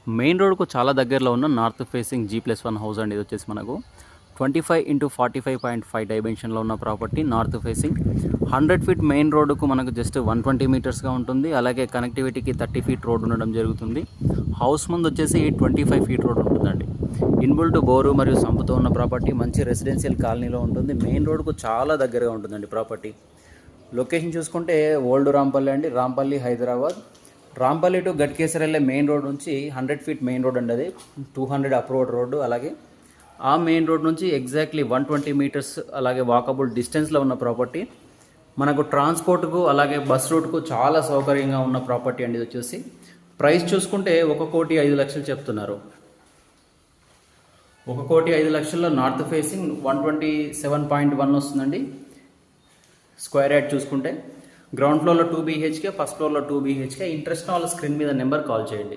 Main రోడ్కు చాలా దగ్గరలో ఉన్న నార్త్ ఫేసింగ్ G+1 హౌస్ అండి. ఇది వచ్చేసి మనకు 25x45.5 డైమెన్షన్లో ఉన్న property. North facing 100 feet main రోడ్డుకు మనకు జస్ట్ 120 మీటర్స్గా ఉంటుంది. అలాగే కనెక్టివిటీకి 30 ఫీట్ రోడ్ ఉండడం జరుగుతుంది. హౌస్ ముందు వచ్చేసి 25 ఫీట్ రోడ్ ఉంటుందండి. ఇన్బుల్ట్ బోరు మరియు సంపుతో ఉన్న ప్రాపర్టీ. మంచి రెసిడెన్షియల్ కాలనీలో ఉంటుంది. మెయిన్ రోడ్కు చాలా దగ్గరగా ఉంటుందండి ప్రాపర్టీ. లొకేషన్ చూసుకుంటే ఓల్డ్ రాంపల్లి అండి, రాంపల్లి హైదరాబాద్. రాంపల్లి టు గట్కేసర్ వెళ్ళే మెయిన్ రోడ్ నుంచి 100 ఫీట్ మెయిన్ రోడ్ అండి. అది 200 అప్రోడ్ రోడ్డు. అలాగే ఆ మెయిన్ రోడ్ నుంచి ఎగ్జాక్ట్లీ 120 మీటర్స్ అలాగే వాకబుల్ డిస్టెన్స్లో ఉన్న ప్రాపర్టీ. మనకు ట్రాన్స్పోర్ట్కు అలాగే బస్ రూట్కు చాలా సౌకర్యంగా ఉన్న ప్రాపర్టీ అండి. ఇది వచ్చేసి ప్రైస్ చూసుకుంటే 1,05,00,000 చెప్తున్నారు. 1,05,00,000 నార్త్ ఫేసింగ్ 127.1 వస్తుందండి. స్క్వేర్ యార్డ్ చూసుకుంటే గ్రౌండ్ ఫ్లోర్లో 2 BHK, ఫస్ట్ ఫ్లోర్లో 2 BHK. ఇంట్రెస్ట్ వాళ్ళ స్క్రీన్ మీద నెంబర్ కాల్ చేయండి.